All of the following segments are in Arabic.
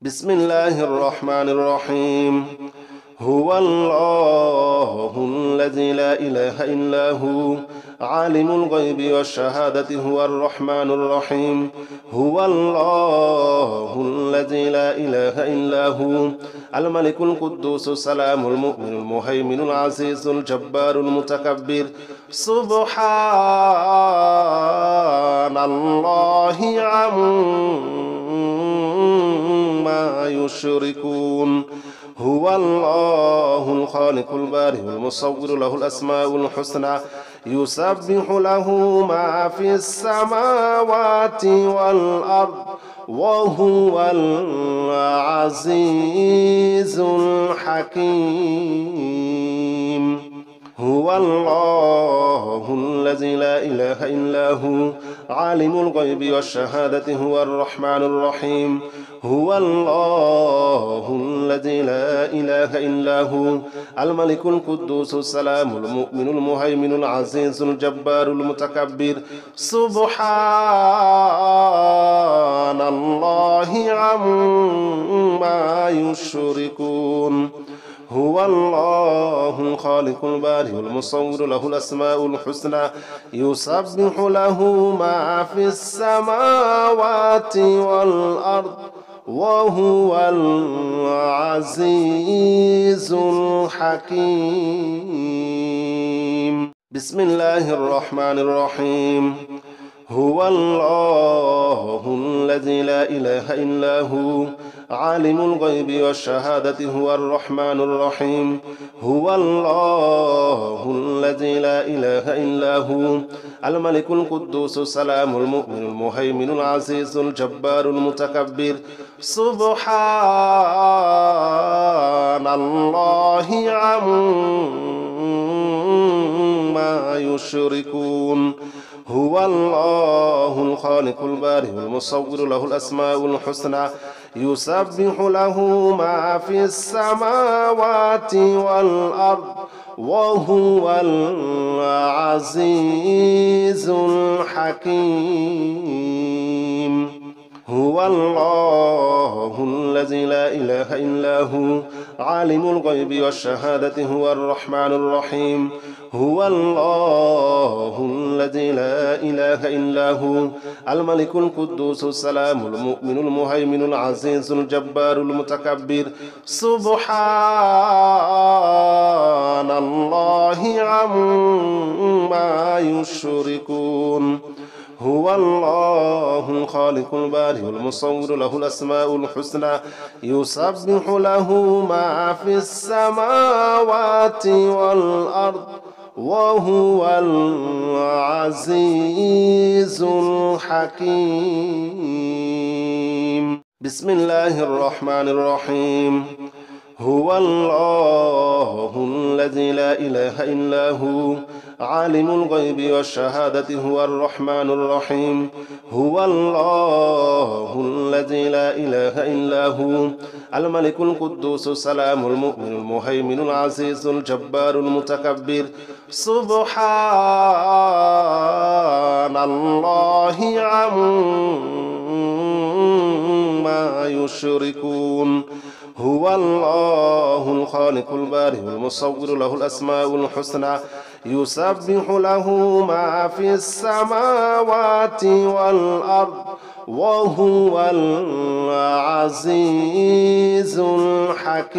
بسم الله الرحمن الرحيم. هو الله الذي لا إله إلا هو عالم الغيب والشهادة هو الرحمن الرحيم. هو الله الذي لا إله إلا هو الملك القدوس السلام المؤمن المهيمن العزيز الجبار المتكبر. سبحان الله عما يشركون. هو الله الخالق البارئ المصور له الأسماء الحسنى يسبح له ما في السماوات والأرض وهو العزيز الحكيم. هو الله الذي لا إله إلا هو عالم الغيب والشهادة هو الرحمن الرحيم. هو الله الذي لا إله إلا هو الملك القدوس السلام المؤمن المهيمن العزيز الجبار المتكبر. سبحان الله عما يشركون. هو الله الخالق البارئ المصور له الأسماء الحسنى يسبح له ما في السماوات والأرض وهو العزيز الحكيم. بسم الله الرحمن الرحيم. هو الله الذي لا إله إلا هو عالم الغيب والشهادة هو الرحمن الرحيم. هو الله الذي لا إله إلا هو الملك القدوس السلام المؤمن المهيمن العزيز الجبار المتكبر. سبحان الله عما يشركون. هو الله الخالق البارئ المصور له الأسماء الحسنى يسبح له ما في السماوات والأرض وهو العزيز الحكيم. هو الله الذي لا إله إلا هو عالم الغيب والشهادة هو الرحمن الرحيم. هو الله الذي لا إله إلا هو الملك القدوس السلام المؤمن المهيمن العزيز الجبار المتكبر. سبحان الله عما يشركون. هو الله الخالق البارئ المصور له الأسماء الحسنى يسبح له ما في السماوات والأرض وهو العزيز الحكيم. بسم الله الرحمن الرحيم. هو الله الذي لا إله إلا هو عالم الغيب والشهادة هو الرحمن الرحيم. هو الله الذي لا إله إلا هو الملك القدوس السلام المؤمن المهيمن العزيز الجبار المتكبر. سبحان الله عما يشركون. هو الله الخالق البارئ المصور له الأسماء الحسنى يسبح له ما في السماوات والأرض وهو العزيز الحكيم.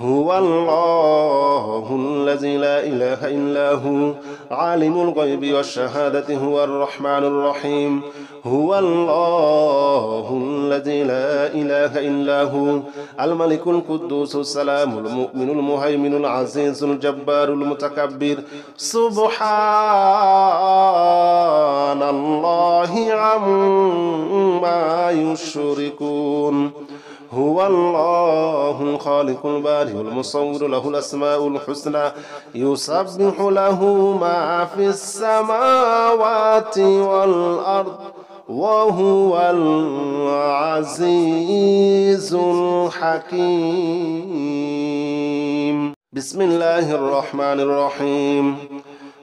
هو الله الذي لا إله إلا هو عالم الغيب والشهادة هو الرحمن الرحيم. هو الله الذي لا إله إلا هو الملك القدوس السلام المؤمن المهيمن العزيز الجبار المتكبر. سبحان الله عما يشركون. هو الله الخالق البارئ المصور له الأسماء الحسنى يسبح له ما في السماوات والأرض وهو العزيز الحكيم. بسم الله الرحمن الرحيم.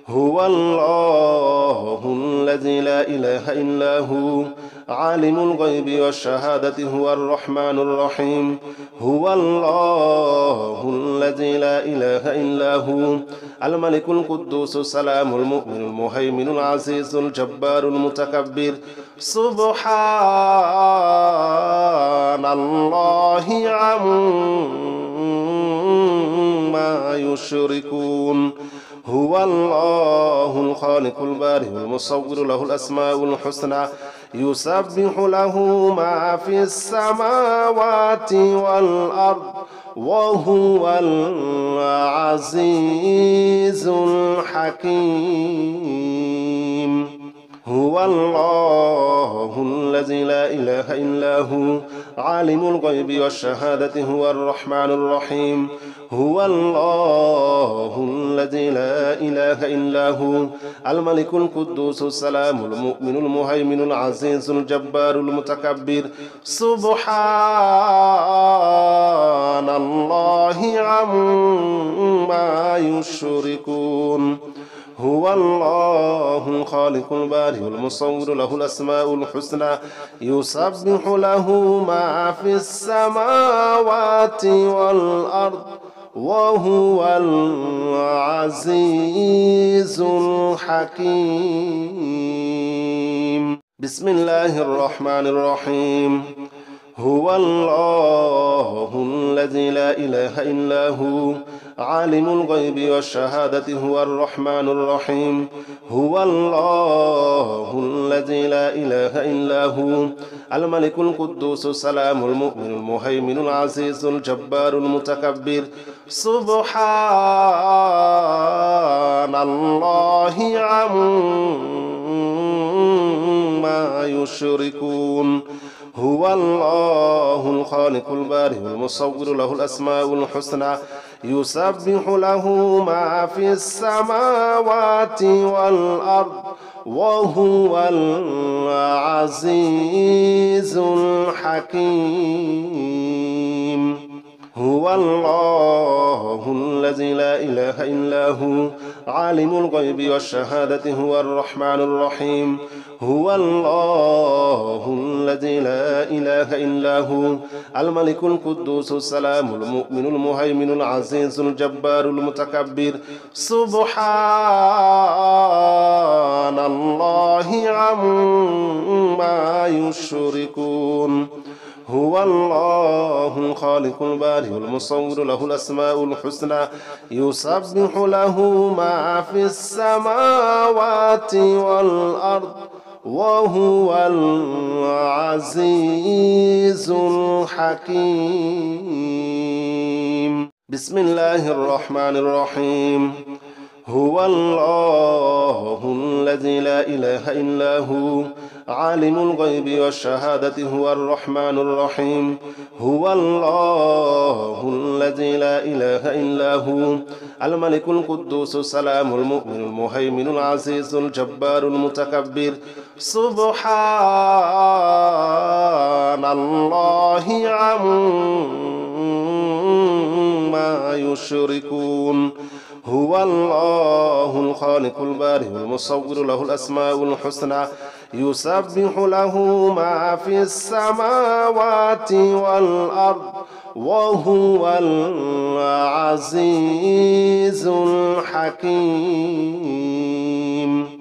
هو الله الذي لا إله إلا هو عالم الغيب والشهادة هو الرحمن الرحيم هو الله الذي لا إله إلا هو الملك القدوس السلام المؤمن المهيمن العزيز الجبار المتكبر سبحان الله عما يشركون هو الله الخالق البارئ المصور له الأسماء الحسنى يسبح له ما في السماوات والأرض وهو العزيز الحكيم هو الله الذي لا إله إلا هو عالم الغيب والشهادة هو الرحمن الرحيم هو الله الذي لا إله إلا هو الملك القدوس السلام المؤمن المهيمن العزيز الجبار المتكبر سبحان الله عما يشركون هو الله الخالق البارئ المصور له الأسماء الحسنى يسبح له ما في السماوات والأرض وهو العزيز الحكيم بسم الله الرحمن الرحيم هو الله الذي لا إله إلا هو عالم الغيب والشهادة هو الرحمن الرحيم هو الله الذي لا إله إلا هو الملك القدوس السلام المؤمن المهيمن العزيز الجبار المتكبر سبحان الله عما يشركون هو الله الخالق البارئ المصور له الأسماء الحسنى يسبح له ما في السماوات والأرض وهو العزيز الحكيم هو الله الذي لا إله إلا هو عالم الغيب والشهادة هو الرحمن الرحيم هو الله الذي لا إله إلا هو الملك القدوس السلام المؤمن المهيمن العزيز الجبار المتكبر سبحان الله عما يشركون هو الله الخالق البارئ المصور له الأسماء الحسنى يسبح له ما في السماوات والأرض وهو العزيز الحكيم بسم الله الرحمن الرحيم هو الله الذي لا إله إلا هو عالم الغيب والشهادة هو الرحمن الرحيم هو الله الذي لا إله إلا هو الملك القدوس السلام المؤمن المهيمن العزيز الجبار المتكبر سبحان الله عما يشركون هو الله الخالق البارئ المصور له الأسماء الحسنى يسبح له ما في السماوات والأرض وهو العزيز الحكيم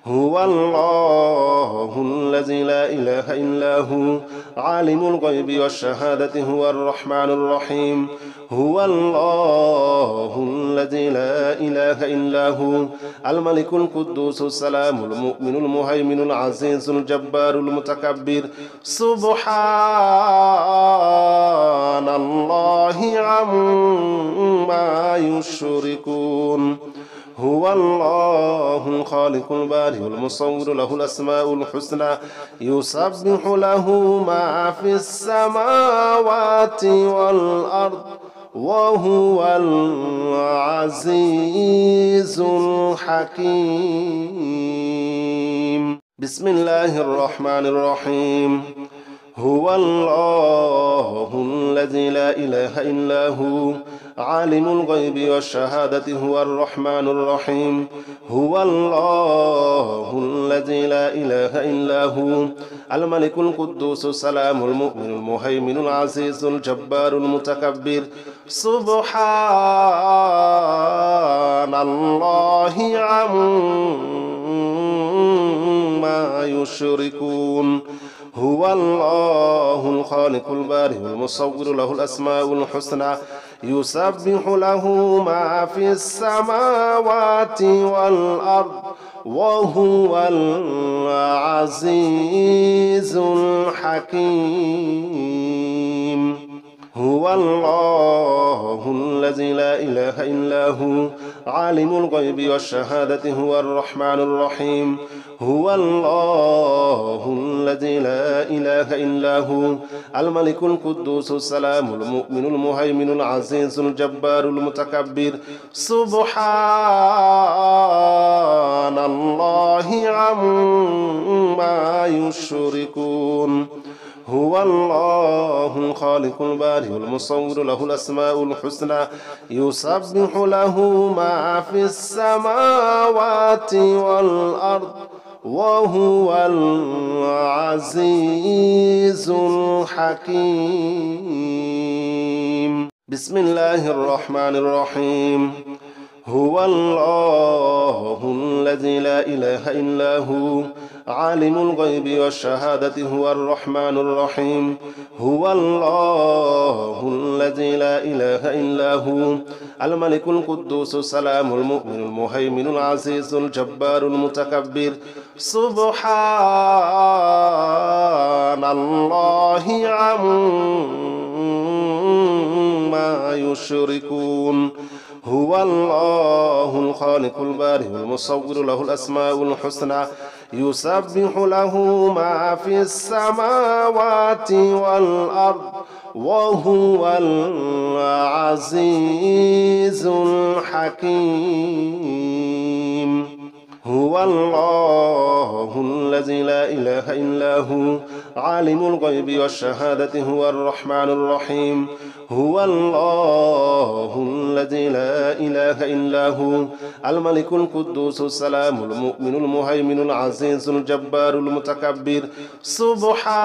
هو الله الذي لا إله إلا هو عالم الغيب والشهادة هو الرحمن الرحيم هو الله الذي لا إله إلا هو الملك القدوس السلام المؤمن المهيمن العزيز الجبار المتكبر سبحان الله عما يشركون هو الله الخالق البارئ المصور له الأسماء الحسنى يسبح له ما في السماوات والأرض وهو العزيز الحكيم بسم الله الرحمن الرحيم هو الله الذي لا إله إلا هو عالم الغيب والشهادة هو الرحمن الرحيم هو الله الذي لا إله إلا هو الملك القدوس السلام المؤمن المهيمن العزيز الجبار المتكبر سبحان الله عما يشركون هو الله الخالق البارئ المصور له الأسماء الحسنى يسبح له ما في السماوات والأرض وهو العزيز الحكيم هو الله الذي لا إله إلا هو عالم الغيب والشهادة هو الرحمن الرحيم هو الله الذي لا إله إلا هو الملك القدوس السلام المؤمن المهيمن العزيز الجبار المتكبر سبحان الله عما يشركون هو الله الخالق البارئ المصور له الأسماء الحسنى يسبح له ما في السماوات والأرض وهو العزيز الحكيم بسم الله الرحمن الرحيم هو الله الذي لا إله إلا هو عالم الغيب والشهادة هو الرحمن الرحيم هو الله الذي لا إله إلا هو الملك القدوس السلام المؤمن المهيمن العزيز الجبار المتكبر سبحان الله عما يشركون هو الله الخالق البارئ المصور له الأسماء الحسنى يسبح له ما في السماوات والأرض وهو العزيز الحكيم هو الله الذي لا إله إلا هو عالم الغيب والشهادة هو الرحمن الرحيم هو الله الذي لا إله إلا هو الملك القدوس السلام المؤمن المهيمن العزيز الجبار المتكبر سبحان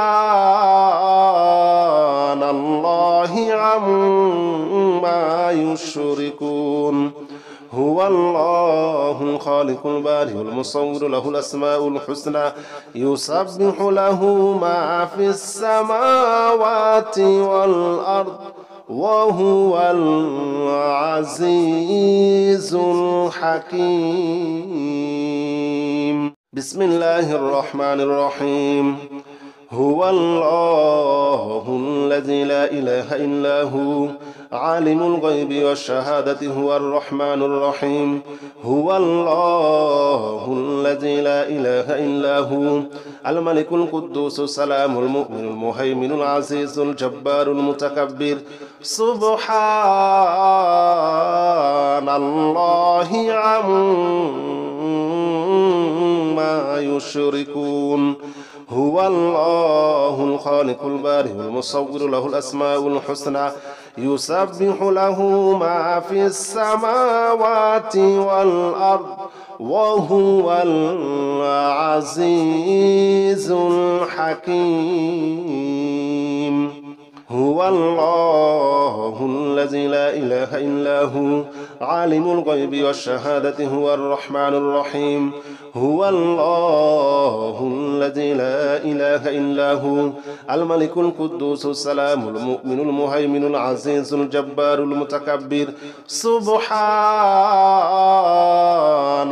الله عما يشركون هو الله الخالق البارئ المصور له الأسماء الحسنى يسبح له ما في السماوات والأرض وهو العزيز الحكيم بسم الله الرحمن الرحيم هو الله الذي لا إله إلا هو عالم الغيب والشهادة هو الرحمن الرحيم هو الله الذي لا إله إلا هو الملك القدوس السلام المؤمن المهيمن العزيز الجبار المتكبر سبحان الله عما يشركون هو الله الخالق البارئ المصور له الأسماء الحسنى يسبح له ما في السماوات والأرض وهو العزيز الحكيم هو الله الذي لا إله إلا هو عالم الغيب والشهادة هو الرحمن الرحيم هو الله الذي لا إله إلا هو الملك القدوس السلام المؤمن المهيمن العزيز الجبار المتكبر سبحان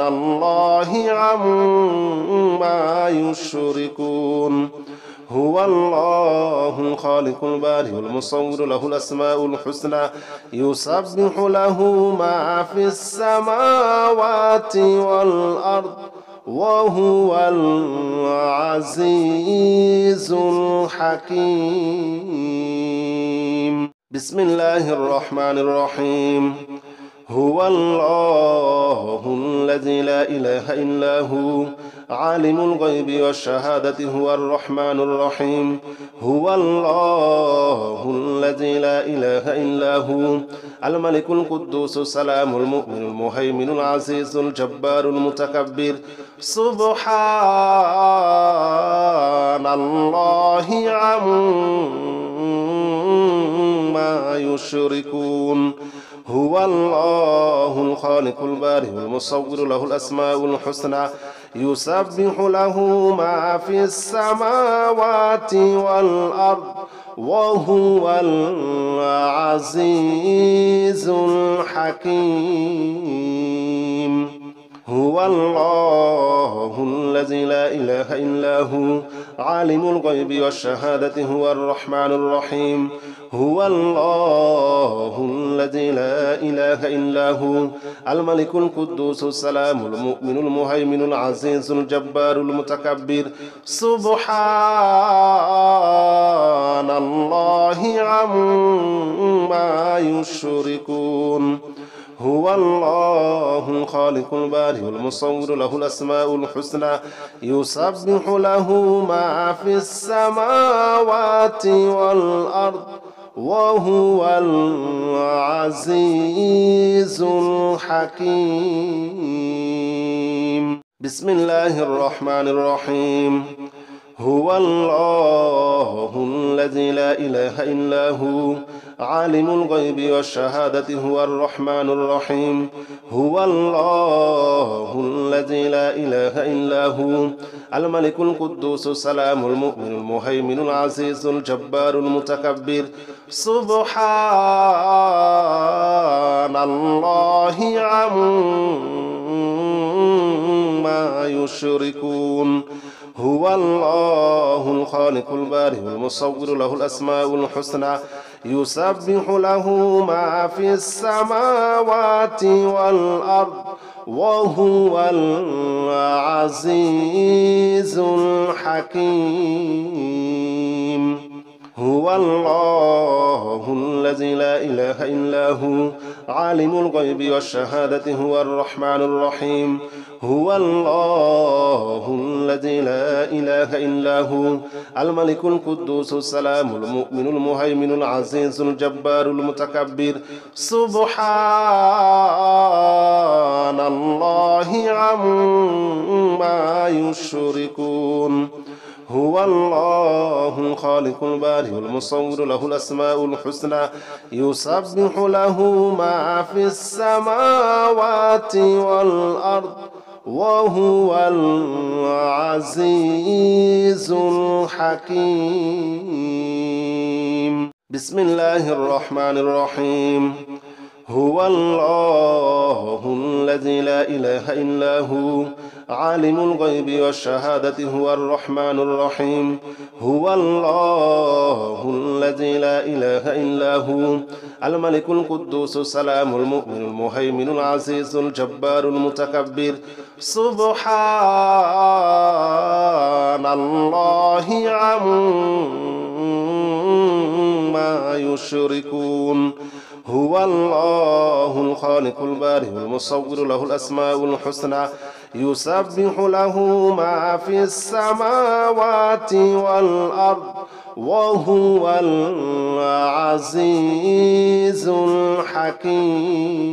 الله عما يشركون هو الله الخالق البارئ المصور له الأسماء الحسنى يسبح له ما في السماوات والأرض وهو العزيز الحكيم بسم الله الرحمن الرحيم هو الله الذي لا إله إلا هو عالم الغيب والشهادة هو الرحمن الرحيم هو الله الذي لا إله إلا هو الملك القدوس السلام المؤمن المهيمن العزيز الجبار المتكبر سبحان الله عما يشركون هو الله الخالق البارئ المصور له الأسماء الحسنى يسبح له ما في السماوات والأرض وهو العزيز الحكيم هو الله الذي لا إله إلا هو عالم الغيب والشهادة هو الرحمن الرحيم هو الله الذي لا إله إلا هو الملك القدوس السلام المؤمن المهيمن العزيز الجبار المتكبر سبحان الله عما يشركون هو الله الخالق البارئ المصور له الأسماء الحسنى يسبح له ما في السماوات والأرض وهو العزيز الحكيم بسم الله الرحمن الرحيم هو الله الذي لا إله إلا هو عالم الغيب والشهادة هو الرحمن الرحيم هو الله الذي لا إله إلا هو الملك القدوس السلام المؤمن المهيمن العزيز الجبار المتكبر سبحان الله عما يشركون هو الله الخالق البارئ المصور له الأسماء الحسنى يسبح له ما في السماوات والأرض وهو العزيز الحكيم هو الله الذي لا إله إلا هو عالم الغيب والشهادة هو الرحمن الرحيم هو الله الذي لا إله إلا هو الملك القدوس السلام المؤمن المهيمن العزيز الجبار المتكبر سبحان الله عما يشركون هو الله الخالق البارئ المصور له الأسماء الحسنى يسبح له ما في السماوات والأرض وهو العزيز الحكيم بسم الله الرحمن الرحيم هو الله الذي لا إله إلا هو عالم الغيب والشهادة هو الرحمن الرحيم هو الله الذي لا إله إلا هو الملك القدوس السلام المؤمن المهيمن العزيز الجبار المتكبر سبحان الله عما يشركون هو الله الخالق البارئ المصور له الأسماء الحسنى يسبح له ما في السماوات والأرض وهو العزيز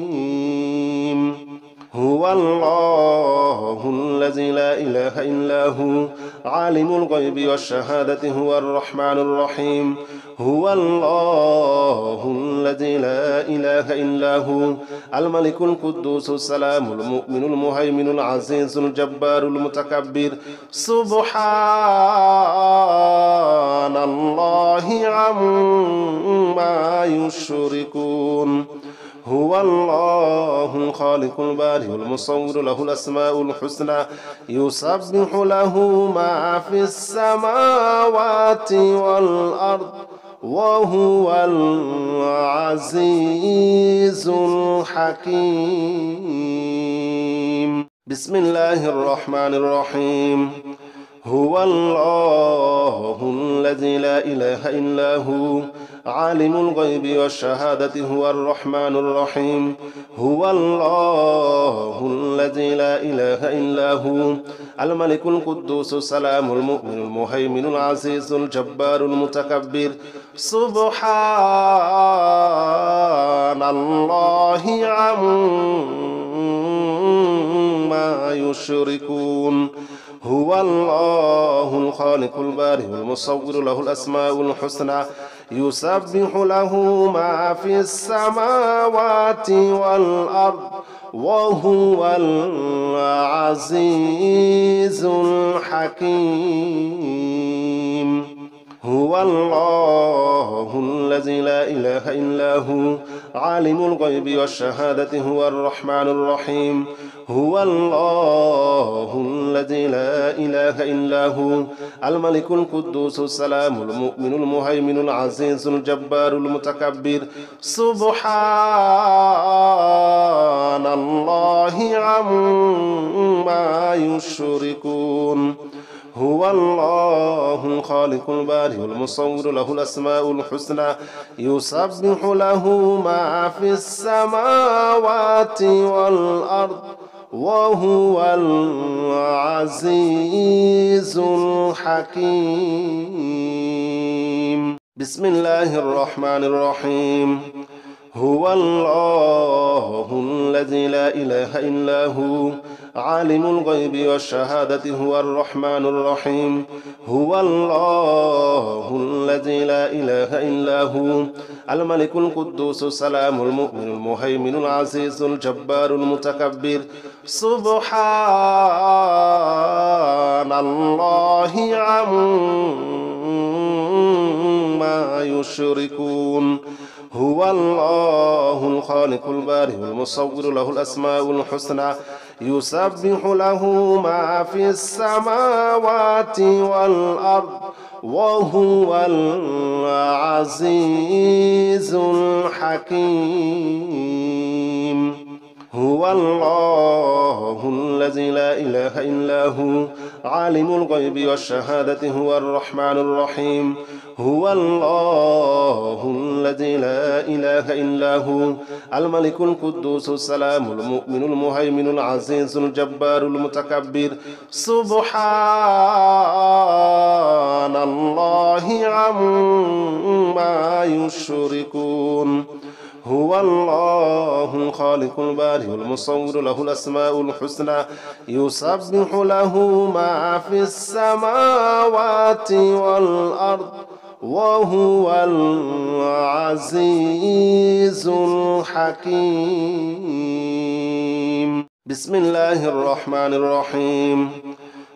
الحكيم هو الله الذي لا إله إلا هو عالم الغيب والشهادة هو الرحمن الرحيم هو الله الذي لا إله إلا هو الملك القدوس السلام المؤمن المهيمن العزيز الجبار المتكبر سبحان الله عما يشركون هو الله الخالق البارئ المصور له الأسماء الحسنى يسبح له ما في السماوات والأرض وهو العزيز الحكيم بسم الله الرحمن الرحيم هو الله الذي لا إله إلا هو عالم الغيب والشهادة هو الرحمن الرحيم هو الله الذي لا إله إلا هو الملك القدوس السلام المؤمن المهيمن العزيز الجبار المتكبر سبحان الله عما يشركون هو الله الخالق البارئ المصور له الأسماء الحسنى يسبح له ما في السماوات والأرض وهو العزيز الحكيم هو الله الذي لا إله إلا هو عالم الغيب والشهادة هو الرحمن الرحيم هو الله الذي لا إله إلا هو الملك القدوس السلام المؤمن المهيمن العزيز الجبار المتكبر سبحان الله عما يشركون هو الله الخالق البارئ المصور له الأسماء الحسنى يسبح له ما في السماوات والأرض وهو العزيز الحكيم بسم الله الرحمن الرحيم هو الله الذي لا إله إلا هو عالم الغيب والشهادة هو الرحمن الرحيم هو الله الذي لا إله إلا هو الملك القدوس السلام المؤمن المهيمن العزيز الجبار المتكبر سبحان الله عما يشركون هو الله الخالق البارئ المصور له الأسماء الحسنى يسبح له ما في السماوات والأرض وهو العزيز الحكيم هو الله الذي لا إله إلا هو عالم الغيب والشهادة هو الرحمن الرحيم هو الله الذي لا إله إلا هو الملك القدوس السلام المؤمن المهيمن العزيز الجبار المتكبر سبحان الله عما يشركون هو الله الخالق البارئ المصور له الأسماء الحسنى يسبح له ما في السماوات والأرض وهو العزيز الحكيم بسم الله الرحمن الرحيم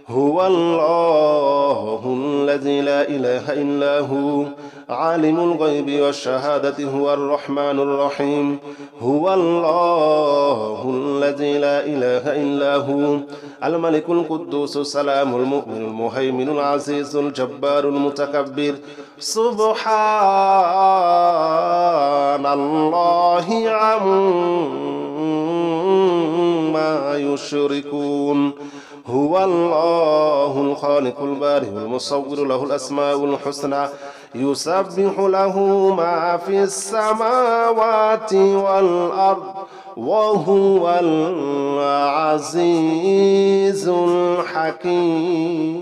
هو الله الذي لا إله إلا هو عالم الغيب والشهادة هو الرحمن الرحيم هو الله الذي لا إله إلا هو الملك القدوس السلام المؤمن المهيمن العزيز الجبار المتكبر سبحان الله عما يشركون هو الله الخالق البارئ المصور له الأسماء الحسنى يسبح له ما في السماوات والأرض وهو العزيز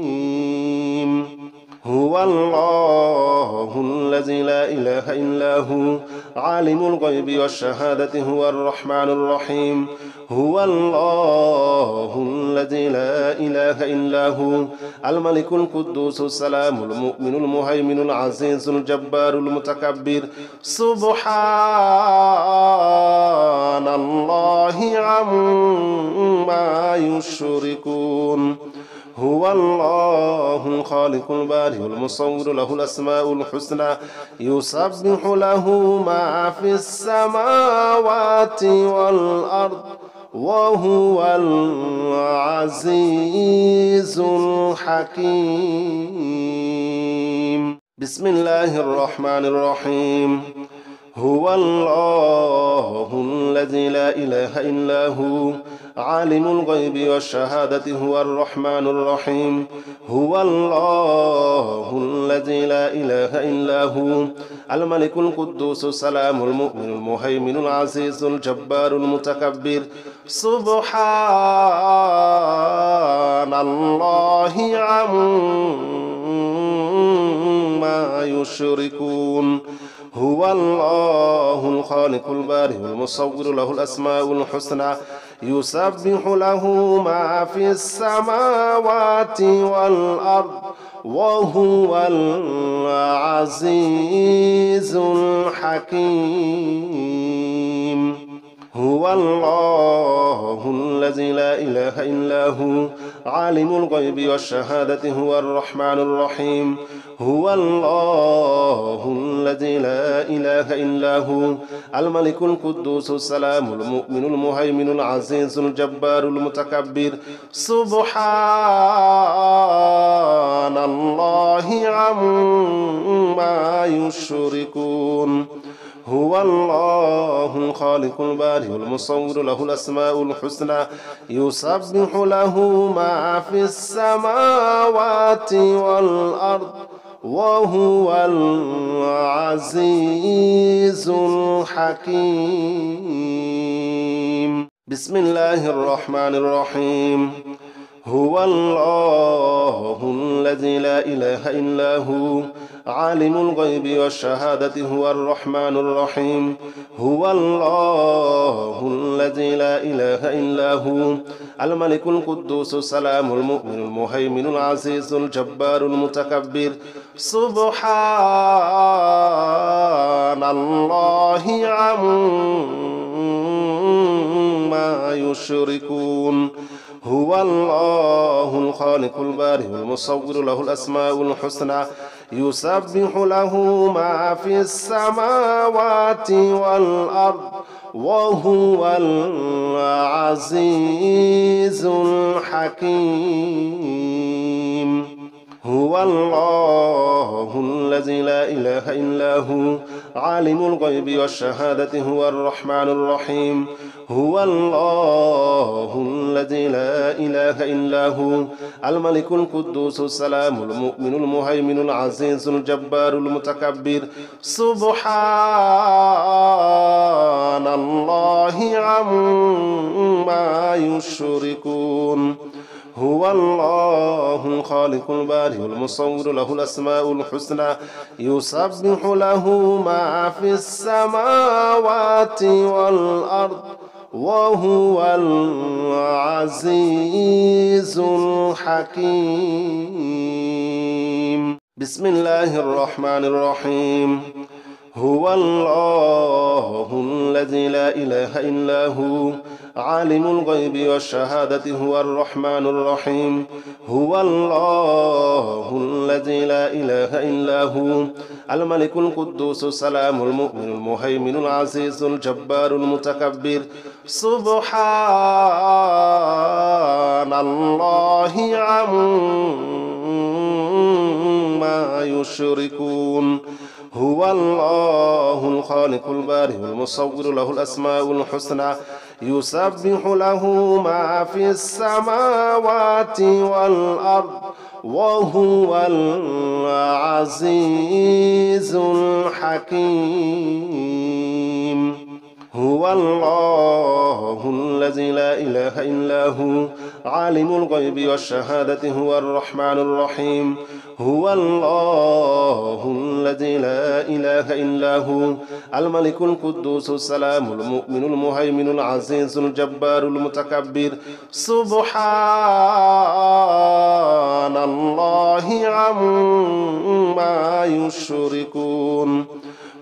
الحكيم هو الله الذي لا إله إلا هو عالم الغيب والشهادة هو الرحمن الرحيم هو الله الذي لا إله إلا هو الملك القدوس السلام المؤمن المهيمن العزيز الجبار المتكبر سبحان الله عما يشركون هو الله الخالق البارئ المصور له الأسماء الحسنى يسبح له ما في السماوات والأرض وهو العزيز الحكيم بسم الله الرحمن الرحيم هو الله الذي لا إله إلا هو عالم الغيب والشهادة هو الرحمن الرحيم هو الله الذي لا إله إلا هو الملك القدوس السلام المؤمن المهيمن العزيز الجبار المتكبر سبحان الله عما يشركون هو الله الخالق البارئ المصور له الأسماء الحسنى يسبح له ما في السماوات والأرض وهو العزيز الحكيم هو الله الذي لا إله إلا هو عالم الغيب والشهادة هو الرحمن الرحيم هو الله الذي لا إله إلا هو الملك القدوس السلام المؤمن المهيمن العزيز الجبار المتكبر سبحان الله عما يشركون هو الله الخالق البارئ المصور له الأسماء الحسنى يسبح له ما في السماوات والأرض وهو العزيز الحكيم بسم الله الرحمن الرحيم هو الله الذي لا إله إلا هو عالم الغيب والشهادة هو الرحمن الرحيم هو الله الذي لا إله إلا هو الملك القدوس السلام المؤمن المهيمن العزيز الجبار المتكبر سبحان الله عما يشركون هو الله الخالق البارئ المصور له الأسماء الحسنى يسبح له ما في السماوات والأرض وهو العزيز الحكيم هو الله الذي لا إله إلا هو عالم الغيب والشهادة هو الرحمن الرحيم هو الله الذي لا إله إلا هو الملك القدوس السلام المؤمن المهيمن العزيز الجبار المتكبر سبحان الله عما يشركون هو الله الخالق البارئ المصور له الأسماء الحسنى يسبح له ما في السماوات والأرض وهو العزيز الحكيم بسم الله الرحمن الرحيم هو الله الذي لا إله إلا هو عالم الغيب والشهادة هو الرحمن الرحيم هو الله الذي لا إله إلا هو الملك القدوس السلام المؤمن المهيمن العزيز الجبار المتكبر سبحان الله عما يشركون هو الله الخالق البارئ المصور له الأسماء الحسنى يسبح له ما في السماوات والأرض وهو العزيز الحكيم هو الله الذي لا إله إلا هو عالم الغيب والشهادة هو الرحمن الرحيم هو الله الذي لا إله إلا هو الملك القدوس السلام المؤمن المهيمن العزيز الجبار المتكبر سبحان الله عما يشركون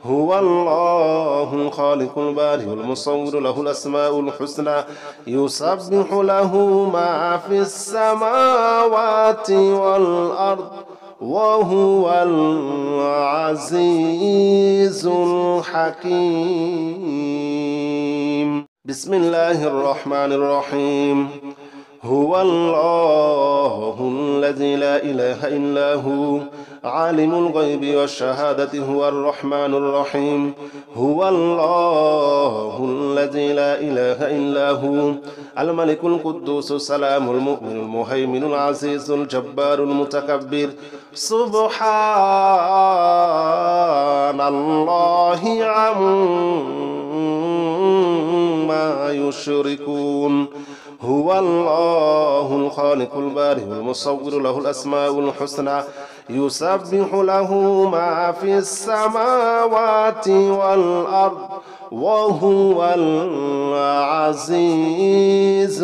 هو الله الخالق البارئ المصور له الأسماء الحسنى يسبح له ما في السماوات والأرض وهو العزيز الحكيم بسم الله الرحمن الرحيم هو الله الذي لا إله إلا هو عالم الغيب والشهادة هو الرحمن الرحيم هو الله الذي لا إله إلا هو الملك القدوس السلام المؤمن المهيمن العزيز الجبار المتكبر سبحان الله عما يشركون هو الله الخالق البارئ المصور له الأسماء الحسنى يسبح له ما في السماوات والأرض وهو العزيز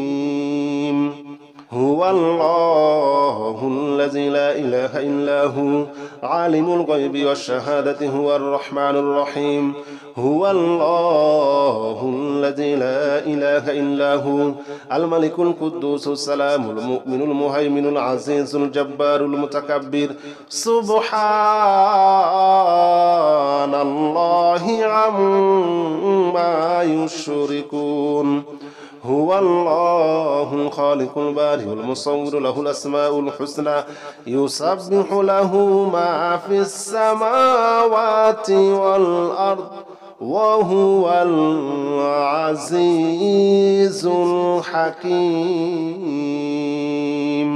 الحكيم هو الله الذي لا إله إلا هو عالم الغيب والشهادة هو الرحمن الرحيم هو الله الذي لا إله إلا هو الملك القدوس السلام المؤمن المهيمن العزيز الجبار المتكبر سبحان الله عما يشركون هو الله الخالق البارئ المصور له الأسماء الحسنى يسبح له ما في السماوات والأرض وهو العزيز الحكيم.